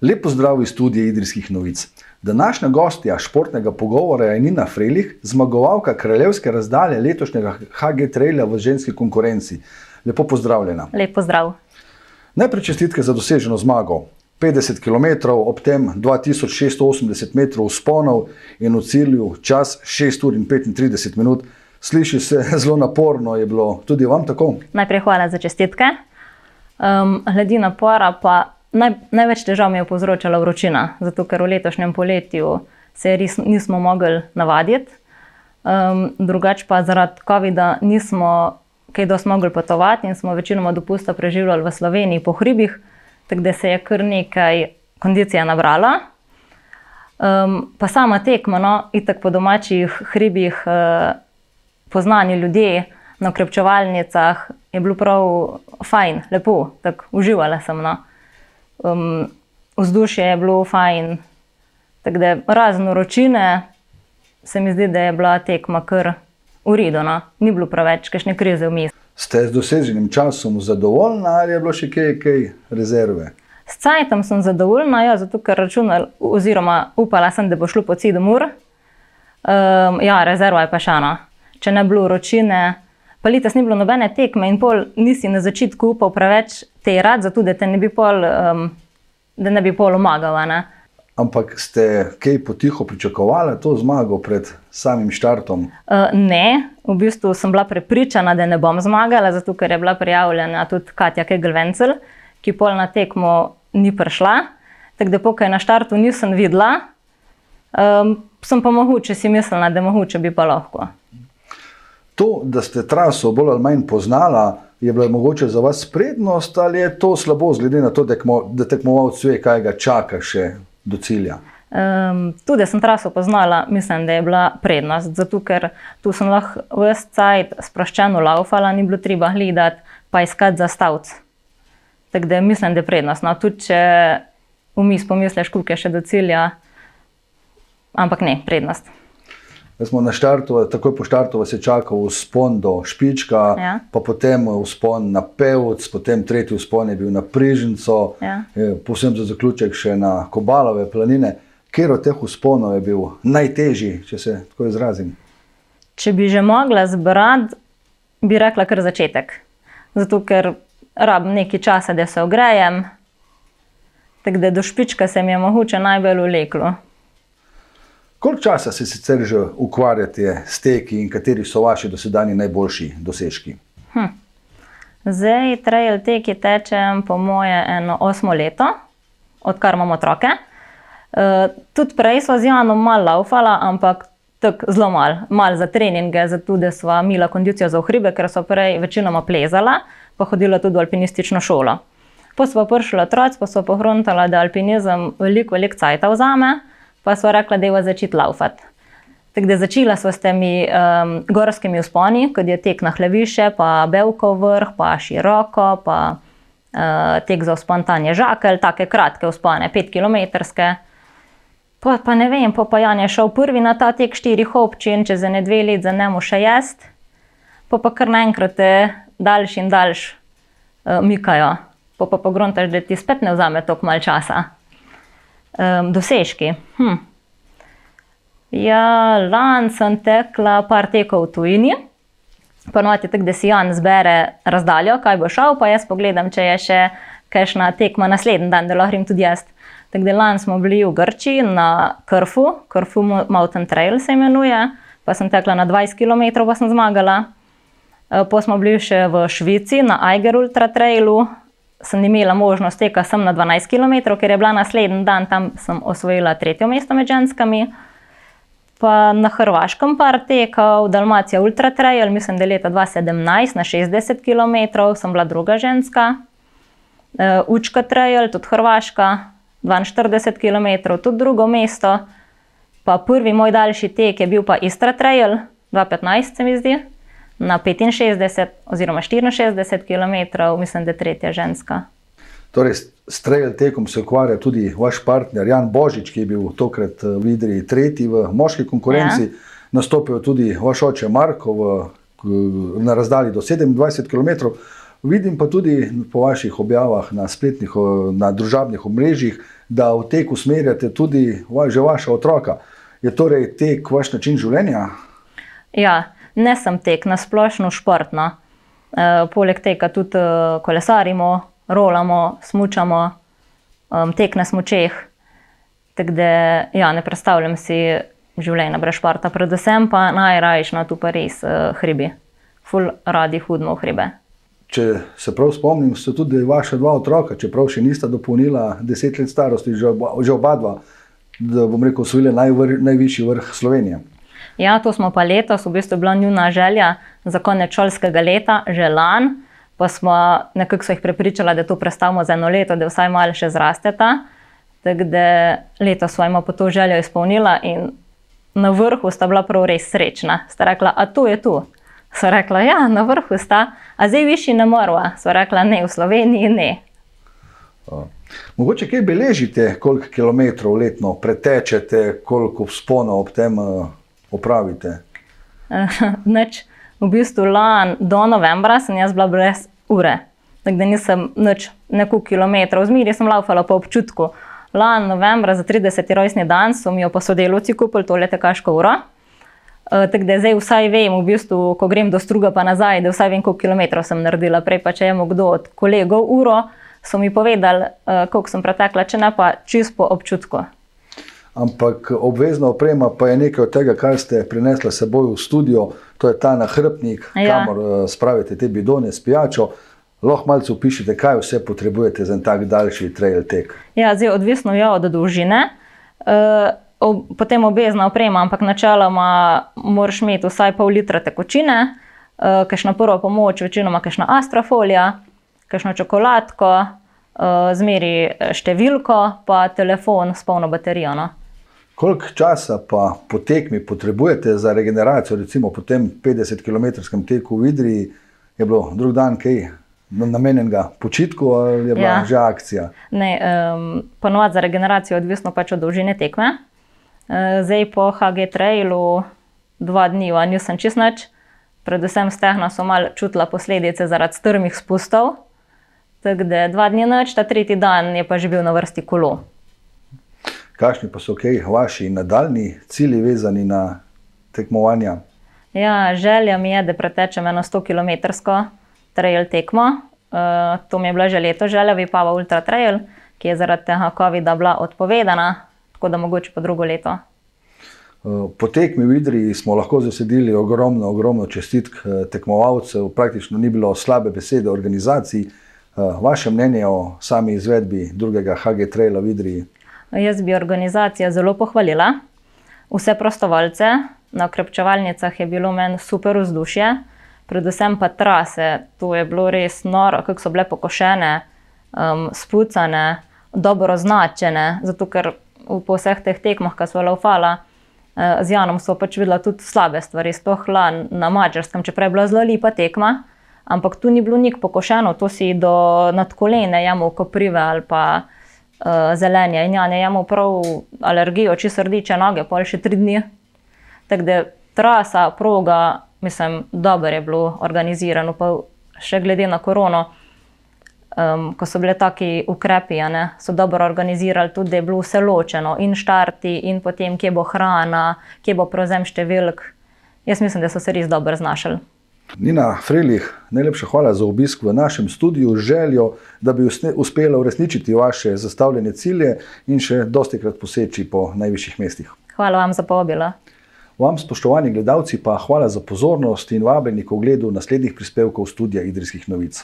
Lep pozdrav iz studija Idrijskih novic. Današnja gostja športnega pogovora je Nina Frelih, zmagovalka kraljevske razdalje letošnjega HG Traila v ženski konkurenci. Lepo pozdravljena. Lep pozdrav. Najprej čestitke za doseženo zmago. 50 km, ob tem 2680 metrov vzponov in v cilju čas 6 ur in 35 minut. Sliši se zelo naporno, je bilo tudi vam tako? Najprej hvala za čestitke. Glede napora pa največ težav mi je povzročala vročina, zato ker v letošnjem poletju se res nismo mogli navaditi. Drugače pa zaradi covida nismo kaj dosti mogli potovati in smo večinoma dopusta preživljali v Sloveniji po hribih, tako da se je kar nekaj kondicije nabrala. Pa sama tekma, no, itak po domačih hribih, poznani ljudje na okrepčevalnicah, je bilo prav fajn, lepo, tako uživala sem, no. Vzdušje je bilo fajn, tako da razen vročine se mi zdi, da je bila tekma kar v redu, no. Ni bilo preveč kakšne krize vmes. Ste z doseženim časom zadovoljna ali je bilo še kaj rezerve? S cajtom sem zadovoljna, ja, zato ker računala oziroma upala sem, da bo šlo po 7 ur. Ja, rezerva je pa še ena. Če ne bilo vročine, pa letos ni bilo nobene tekme in pol nisi na začetku upal preveč terati, zato da te ne bi pol omagala, ne. Ampak ste kaj potiho pričakovali to zmago pred samim štartom? Ne, v bistvu sem bila prepričana, da ne bom zmagala, zato ker je bila prijavljena tudi Katja Kegelj-Vencel, ki pol na tekmo ni prišla. Tako da pokaj na štartu nisem videla, sem pa mogoče si mislila, da mogoče bi pa lahko. To, da ste traso bolj ali manj poznala, je bila mogoče za vas prednost ali je to slabo, glede na to, da tekmovalec ve, kaj ga čaka še do cilja? Tudi, da sem traso poznala, mislim, da je bila prednost, zato ker tu sem lahko ves cajt sproščeno laufala, ni bilo treba gledati pa iskati zastavc. Tako da mislim, da je prednost. No, tudi če vmes pomisliš, koliko je še do cilja, ampak ne, prednost. Smo na štartu, takoj po štartu vas je čakal vzpon do Špička, ja. Pa potem vzpon na Pevc, potem tretji vzpon je bil na Prižnico, ja. Povsem za zaključek še na Kobalove planine. Kateri od teh vzponov je bil najtežji, če se tako izrazim? Če bi že mogla zbrati, bi rekla kar začetek. Zato ker rabim nekaj časa, da se ogrejem, tako da do Špička se mi je mogoče najbolj vleklo. Koliko časa se sicer že ukvarjate s teki in kateri so vaši dosedanji najboljši dosežki? Zdaj trail teki tečem po moje 8 leto, odkar imam otroke. Tudi prej sva z Janom malo laufala, ampak tako zelo malo za treninge, zato da sva imela kondicijo za v hribe, ker sva prej večinoma plezala, pa hodila tudi v alpinistično šolo. Pa sva prišla otroci, pa sva pohruntala, da alpinizem veliko cajta vzame, pa sva rekla, da je začeti laufati. Tako da začela sva s temi gorskimi vzponi, kot je tek na Hlaviše, pa Bevkov vrh, pa Široko, pa tek za vzpon Tanje Žakelj, take kratke vzpone, 5-kilometrske. Pa ne vem, pa Jan je šel prvi na ta tek 4 občin, čez 2 let za njemu še jest, pa kar naenkrat te daljši in daljši mikajo. Pa pogruntaš, da ti spet ne vzame toliko malo časa. Dosežki. Ja, lani sem tekla par tekov v tujini, ponovadi tako, da si Jan zbere razdaljo, kaj bo šel, pa jaz pogledam, če je še kakšna tekma naslednji dan, da lahko grem tudi jaz. Tako da lani smo bili v Grčiji na Krfu Mountain Trail se imenuje, pa sem tekla na 20 km, pa sem zmagala. Pa smo bili še v Švici na Eiger Ultra Trailu, sem imela možnost teka sem na 12 km, ker je bila naslednji dan, tam sem osvojila 3. mesto med ženskami. Pa na Hrvaškem par tekov, Dalmacija Ultra Trail, mislim, da leta 2017 na 60 km, sem bila druga ženska. Učka Trail, tudi Hrvaška, 42 km, tudi drugo mesto. Pa prvi moj daljši tek je bil pa Istra Trail, 2015 se mi zdi. Na 65 oziroma 64 km, mislim, da je tretja ženska. Torej, s trail tekom se ukvarja tudi vaš partner Jan Božič, ki je bil tokrat v Idriji tretji v moški konkurenci. Ja. Nastopil tudi vaš oče Marko na razdalji do 27 km. Vidim pa tudi po vaših objavah na spletnih, na družabnih omrežjih, da v tek usmerjate tudi že vaša otroka. Je torej tek vaš način življenja? Ja, ne sem tek, nasplošno športno. Poleg tega tudi kolesarimo, rolamo, smučamo, tek na smučeh. Tako da ja, ne predstavljam si življenja brez športa. Predvsem pa najrajši tu pa res hribi. Ful radi hodimo v hribe. Če se prav spomnim, ste tudi vaša dva otroka, čeprav še nista dopolnila 10 let starosti, že oba dva, da bom rekel, osvojili najvišji vrh Slovenije. Ja, to smo pa letos, v bistvu bila njuna želja za konec šolskega leta, že lani, pa smo nekako so jih prepričala, da to prestavimo za 1 leto, da vsaj malo še zrasteta. Tako da letos sva jima pa to željo izpolnila in na vrhu sta bila prav res srečna. Sta rekla, a to je tu? Sva rekla, ja, na vrhu sta, a zdaj višji ne morava. Sva rekla, ne, v Sloveniji ne. Mogoče kaj beležite, koliko kilometrov letno pretečete, koliko vzponov ob tem opravite? Nič, v bistvu lani do novembra sem jaz bila brez ure. Tako da nisem nič, neko kilometrov, zmeraj sem laufala po občutku. Lani novembra za 30. rojstni dan so mi jo pa sodelavci kupili tole tekaško uro. Tako da zdaj vsaj vem, v bistvu, ko grem do Struga pa nazaj, da vsaj vem, koliko kilometrov sem naredila. Prej pa če je kdo od kolegov uro, so mi povedali, koliko sem pretekla, če ne pa čisto po občutku. Ampak obvezna oprema pa je nekaj od tega, kar ste prinesla s seboj v studio, to je ta nahrbtnik, kamor spravite te bidone s pijačo. Lahko malce opišite, kaj vse potrebujete za en tak daljši trail tek. Ja, zdaj odvisno je od dolžine. Potem obvezna oprema, ampak načeloma moraš imeti vsaj pol litra tekočine, kakšna prva pomoč, večinoma kakšna astrofolija, kakšno čokoladko, zmeri številko, pa telefon s polno baterijo. No. Koliko časa pa po tekmi potrebujete za regeneracijo, recimo po tem 50-kilometrskem teku v Idriji, je bilo drug dan kaj namenjenega počitku ali je bila že akcija? Ne, ponovadi za regeneracijo odvisno pač od dolžine tekme. Zdaj po HG Trailu 2 dni nisem čisto nič, predvsem stehna so malo čutila posledice zaradi strmih spustov, tako da 2 dni nič, ta 3. dan je pa že bil na vrsti kolo. Kakšni pa so kaj vaši nadaljni cilji vezani na tekmovanja? Ja, želja mi je, da pretečem eno 100-kilometrsko trail tekmo. To mi je bila že leto želja, Vipava Ultra Trail, ki je zaradi tega covida bila odpovedana, tako da mogoče pa drugo leto. Po tekmi v Idriji smo lahko zasedili ogromno čestitk tekmovalcev, praktično ni bilo slabe besede organizaciji. Vaše mnenje o sami izvedbi drugega HG Traila v Idriji? Jaz bi organizacijo zelo pohvalila. Vse prostovoljce, na okrepčevalnicah je bilo meni super vzdušje, predvsem pa trase, to je bilo res noro, kako so bile pokošene, spucane, dobro označene, zato ker po vseh teh tekmah, ki so laufala, z Janom so pač videla tudi slabe stvari, sploh na Madžarskem, čeprav je bila zelo lepa tekma, ampak tu ni bilo nik pokošeno, to si do nad kolene jemal koprive ali pa zelenje. In Jan je jemal prav alergijo, čisto rdeče noge, pol še 3 dni. Tako da trasa, proga, mislim, dobro je bilo organizirano, pa še glede na korono, ko so bile taki ukrepi, so dobro organizirali tudi, da je bilo vse ločeno, in štarti, in potem, kje bo hrana, kje bo prevzem številk. Jaz mislim, da so se res dobro znašli. Nina Frelih, najlepša hvala za obisk v našem studiu, željo, da bi uspela uresničiti vaše zastavljene cilje in še dostikrat poseči po najvišjih mestih. Hvala vam za povabilo. Vam, spoštovani gledalci, pa hvala za pozornost in vabljeni k ogledu naslednjih prispevkov Studia Idrijskih novic.